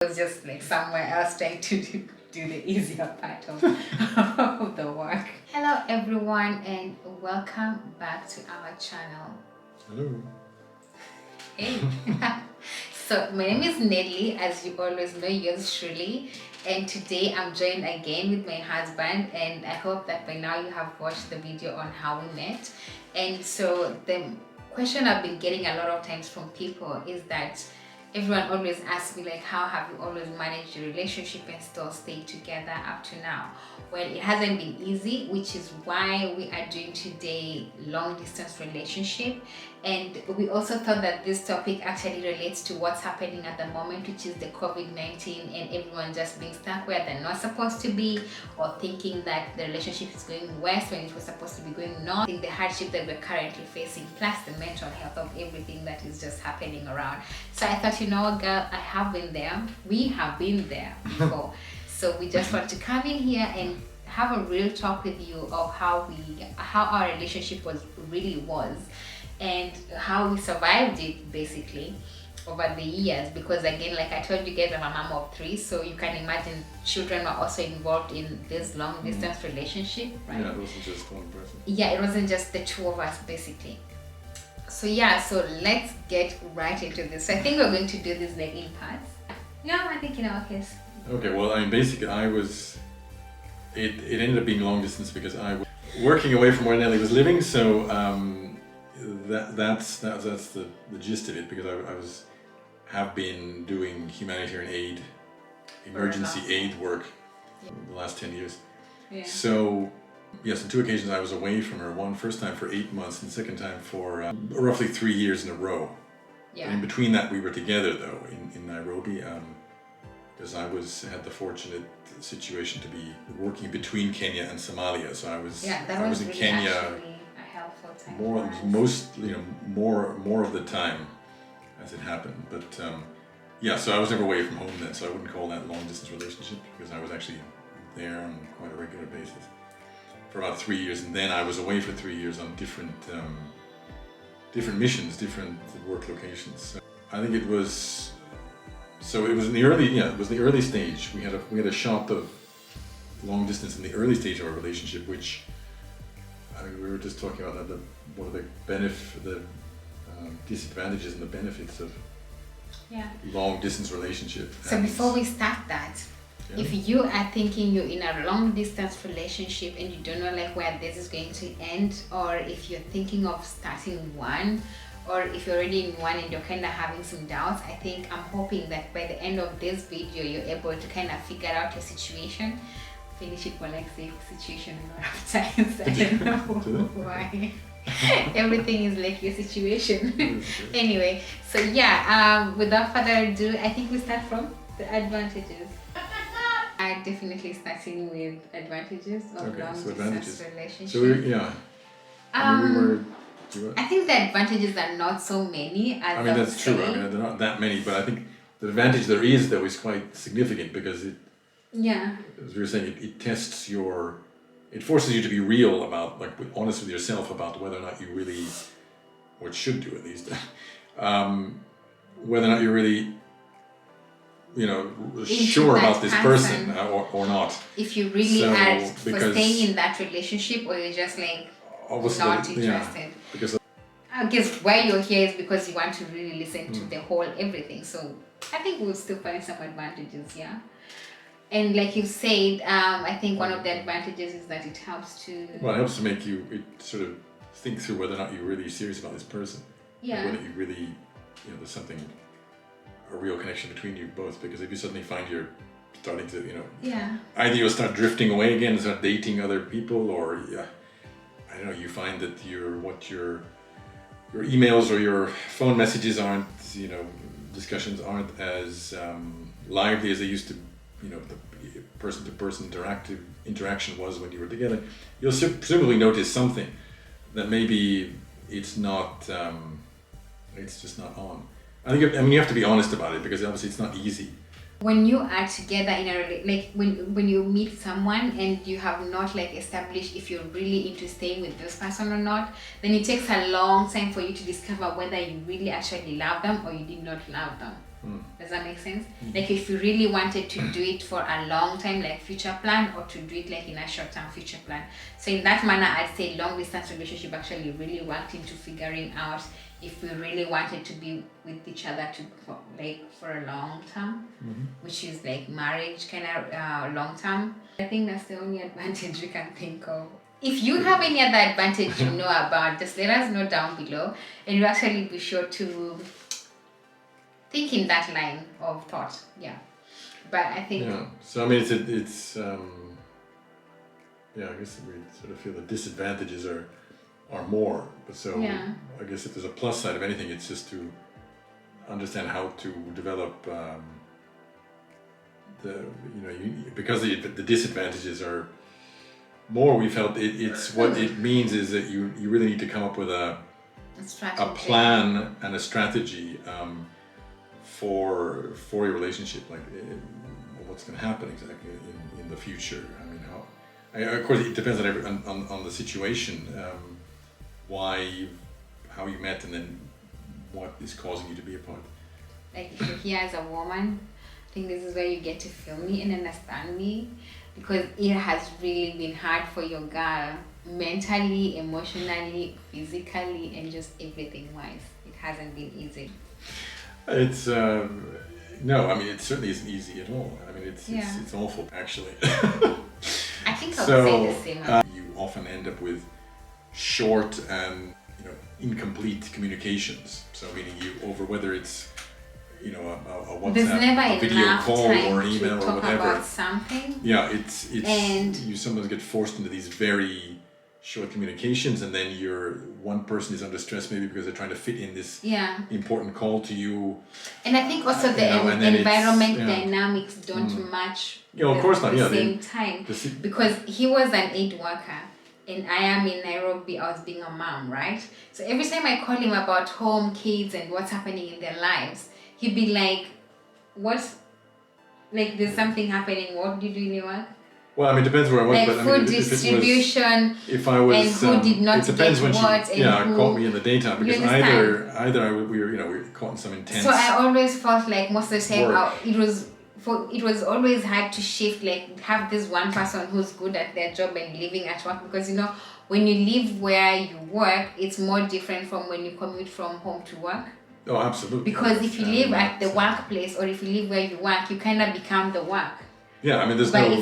was just like somewhere else trying to do the easier part of, of the work. Hello everyone and welcome back to our channel. Hello. Hey. So my name is Nelly, as you always know, yours truly, and today I'm joined again with my husband, and I hope that by now you have watched the video on how we met. And so the question I've been getting a lot of times from people is that everyone always asks me, like, how have you always managed your relationship and still stay together up to now? Well, it hasn't been easy, which is why we are doing today long distance relationship. And we also thought that this topic actually relates to what's happening at the moment, which is the COVID-19 and everyone just being stuck where they're not supposed to be, or thinking that the relationship is going west when it was supposed to be going north. I think the hardship that we're currently facing, plus the mental health of everything that is just happening around. So I thought, you know what, girl, I have been there. We have been there before. So we just want to come in here and have a real talk with you of how our relationship really was, and how we survived it basically over the years. Because again, like I told you guys, I'm a mom of 3, so you can imagine children are also involved in this long distance relationship, right? Yeah, it wasn't just one person. Yeah, it wasn't just the two of us basically. So yeah, so let's get right into this. So I think we're going to do this like in parts. Yeah, I think in our case. Okay, well, I mean, basically, it ended up being long distance because I was working away from where Nelly was living. So that's the gist of it, because I have been doing humanitarian aid, emergency aid work the last 10 years. Yeah. So yes, on 2 occasions I was away from her. One first time for 8 months, and second time for roughly 3 years in a row. Yeah. And in between that, we were together though in Nairobi, because I had the fortunate situation to be working between Kenya and Somalia. So I was in really Kenya a helpful time more of the time as it happened. But yeah, so I was never away from home then, so I wouldn't call that long distance relationship, because I was actually there on quite a regular basis for about 3 years, and then I was away for 3 years on different missions, different work locations. So I think it was in the early stage. We had a shot of long distance in the early stage of our relationship, which we were just talking about that. What are the disadvantages and the benefits of long distance relationship. So before we start that, if you are thinking you're in a long distance relationship and you don't know like where this is going to end, or if you're thinking of starting one, or if you're already in one and you're kind of having some doubts, I think I'm hoping that by the end of this video you're able to kind of figure out your situation. Finish it for like safe situation a lot of times. I don't know why. Everything is like your situation. Anyway, so yeah, without further ado, I think we start from the advantages. I definitely starting with advantages of long distance relationship. So I think the advantages are not so many. I mean, that's true. I mean, they're not that many, but I think the advantage there is though is quite significant, because as we were saying, it tests it forces you to be real about, like, honest with yourself about whether or not you really, or should do at least, whether or not you're really, sure about this person or not. If you really are for staying in that relationship, or you're just like not interested. Yeah, because I guess why you're here is because you want to really listen to the whole everything. So I think we'll still find some advantages, yeah. And like you said, I think one of the advantages is that it helps to... Well, it helps to make you sort of think through whether or not you're really serious about this person. Yeah. Whether you really, there's a real connection between you both. Because if you suddenly find you're starting to, either you'll start drifting away again and start dating other people, or, I don't know, you find that your emails or your phone messages aren't, discussions aren't as lively as they used to. The person-to-person interaction was when you were together. You'll presumably notice something that maybe it's not, it's just not on. You have to be honest about it, because obviously it's not easy. When you are together in when you meet someone and you have not like established if you're really into staying with this person or not, then it takes a long time for you to discover whether you really actually love them or you did not love them. Does that make sense? Like if you really wanted to do it for a long time, like future plan, or to do it like in a short term future plan. So in that manner, I'd say long distance relationship actually really worked into figuring out if we really wanted to be with each other for a long term, which is like marriage kind of long term. I think that's the only advantage we can think of. If you have any other advantage you know about, just let us know down below, and we'll actually be sure to think in that line of thought. Yeah, but I think So I mean, it's I guess we sort of feel the disadvantages are more. But so I guess if there's a plus side of anything, it's just to understand how to develop because the disadvantages are more. We felt it's what it means is that you really need to come up with a plan and a strategy for your relationship, like what's going to happen exactly in the future. I mean, of course it depends on the situation, how you met, and then what is causing you to be apart. Like if you're here as a woman, I think this is where you get to feel me and understand me, because it has really been hard for your girl, mentally, emotionally, physically, and just everything wise. It hasn't been easy. It's no, I mean it certainly isn't easy at all. I mean it's awful actually. I think I'll say the same. You often end up with short and incomplete communications. So meaning over whether it's a WhatsApp, a video call, or an email, or whatever. About something. Yeah, you sometimes get forced into these very short communications, and then one person is under stress maybe because they're trying to fit in this important call to you. And I think also the environment dynamics don't match. Of course not. At the same time, because he was an aid worker and I am in Nairobi. I was being a mom, right? So every time I call him about home, kids, and what's happening in their lives, he'd be like, "What's like? There's something happening. What do you do in your work?" Well, I mean, it depends where I was. Like but, food distribution. If I was, and who did not it depends when what, she caught me in the daytime, because either we were caught in some intense. So I always felt like most of the time it was always hard to shift, like have this one person who's good at their job and living at work, because when you live where you work, it's more different from when you commute from home to work. Oh, absolutely. Because if you live at the workplace, or if you live where you work, you kind of become the work. Yeah, I mean,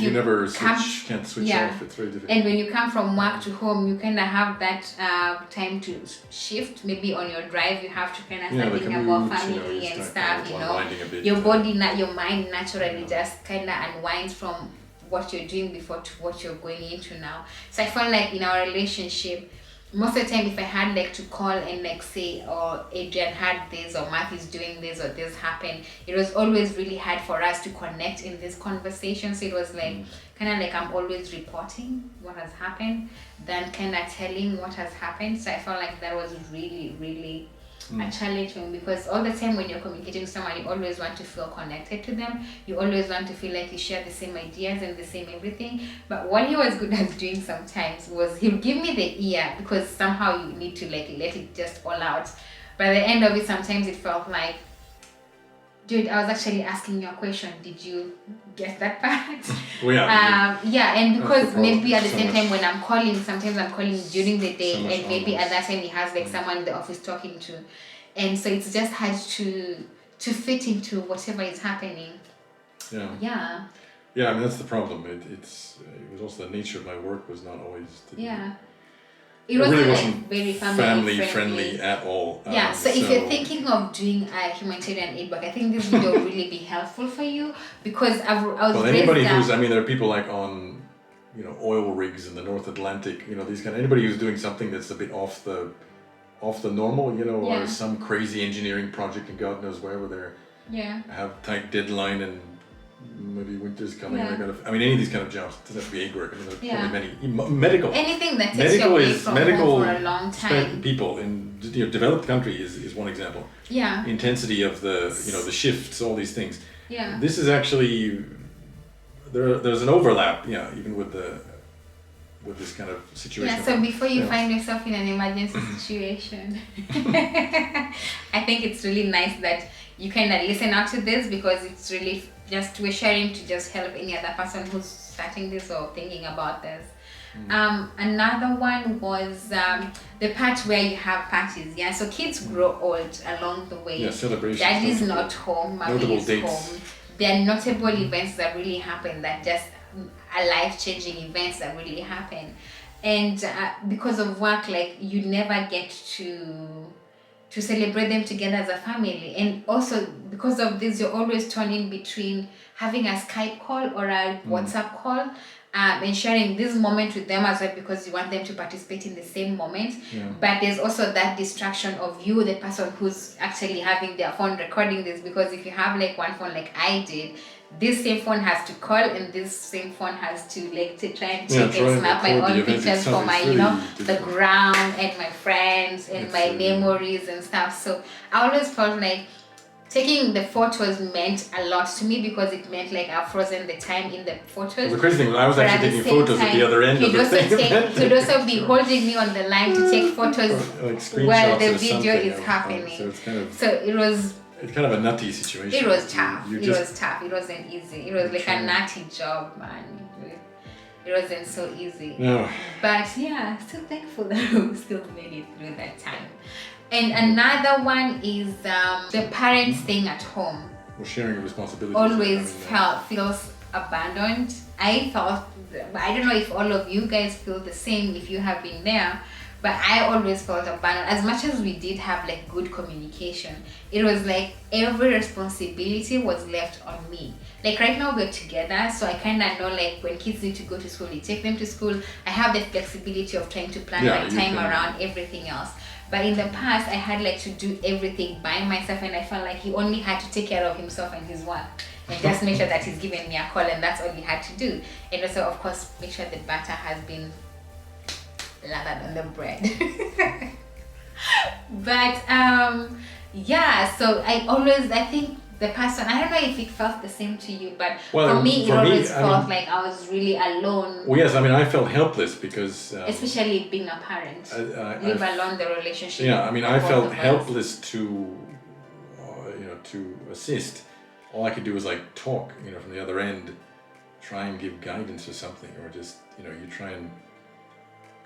you never can't switch off. It's very difficult. And when you come from work to home, you kind of have that time to shift. Maybe on your drive, you have to kind of start thinking about family and stuff. Your body, your mind naturally just kind of unwinds from what you're doing before to what you're going into now. So I felt like in our relationship, most of the time, if I had like to call and like say, oh, Adrian had this, or Matthew's doing this, or this happened, it was always really hard for us to connect in this conversation. So it was like kind of like I'm always reporting what has happened, then kind of telling what has happened. So I felt like that was really, really a challenge for me, because all the time when you're communicating with someone, you always want to feel connected to them. You always want to feel like you share the same ideas and the same everything. But what he was good at doing sometimes was he'll give me the ear, because somehow you need to like let it just all out. By the end of it, sometimes it felt like, dude, I was actually asking you a question. Did you get that part? Well, and because maybe at the same time when I'm calling, sometimes I'm calling during the day, and maybe at that time he has like someone in the office talking to, and so it's just hard to fit into whatever is happening. Yeah, I mean, that's the problem. It was also the nature of my work was not always it wasn't really like very family friendly at all. So if you're thinking of doing a humanitarian aid work, I think this video will really be helpful for you, because I was anybody who's, I mean, there are people like on oil rigs in the North Atlantic, these anybody who's doing something that's a bit off the normal, or some crazy engineering project in God knows where they have tight deadline, and maybe winter's coming. Any of these kind of jobs. It doesn't have to be aid work. I mean, there's probably many medical. Anything that takes you away from home for a long time. People in developed country is one example. Yeah. Intensity of the the shifts, all these things. Yeah. This is actually there's an overlap. Even with this kind of situation. Yeah. So before you find yourself in an emergency situation, I think it's really nice that you can listen out to this, because it's really just we're sharing to just help any other person who's starting this or thinking about this. Another one was the part where you have parties. Yeah, so kids grow old along the way. Yeah, celebrations. Dad is not home, mommy Notable is dates. home. There are notable events that really happen, that just are life-changing events that really happen. And because of work, like, you never get to celebrate them together as a family. And also because of this, you're always torn in between having a Skype call or a WhatsApp call, and sharing this moment with them as well, because you want them to participate in the same moment. Yeah. But there's also that distraction of you, the person who's actually having their phone recording this, because if you have like one phone like I did, this same phone has to call, and this same phone has to like to try and take and snap my own pictures for my, you know, the ground and my friends and my memories and stuff. So I always felt like taking the photos meant a lot to me, because it meant like I've frozen the time in the photos. Well, the crazy thing was I was But actually at the taking same photos at time, the other end of the thing. He'd also be holding me on the line to take photos Like screenshots while the or video something is of- happening. So it's kind of So it's kind of a nutty situation. it was tough. You It just- was tough. It wasn't easy. It was like a nutty job, man. It wasn't so easy. No. But yeah, still thankful that we still made it through that time. And another one is the parents staying at home. We're sharing responsibilities. Always feels abandoned. I felt, I don't know if all of you guys feel the same if you have been there, but I always felt abandoned. As much as we did have like good communication, it was like every responsibility was left on me. Like right now we're together, so I kind of know like when kids need to go to school, you take them to school. I have the flexibility of trying to plan my time around everything else. But in the past, I had like to do everything by myself, and I felt like he only had to take care of himself and his work, and just make sure that he's giving me a call, and that's all he had to do. And also, of course, make sure the butter has been lathered on the bread. But yeah, so I think the person, I don't know if it felt the same to you, but for me, it always felt like I was really alone. Well, yes, I mean, I felt helpless because... especially being a parent, leave alone the relationship. Yeah, I mean, I felt helpless to, to assist. All I could do was like talk, from the other end, try and give guidance or something, or just, you try and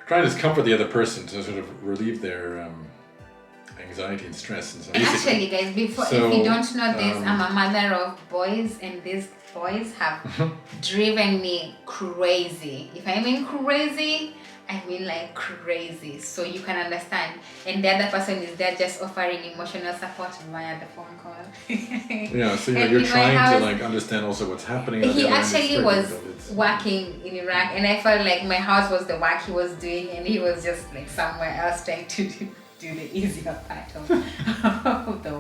just comfort the other person to sort of relieve their anxiety and stress. And so actually, guys, if you don't know this, I'm a mother of boys, and these boys have driven me crazy. If I mean crazy, I mean like crazy, so you can understand. And the other person is there just offering emotional support via the phone call. Yeah, so you're trying to like understand also what's happening. He actually was working in Iraq, and I felt like my house was the work he was doing, and he was just like somewhere else trying to do the easier part of the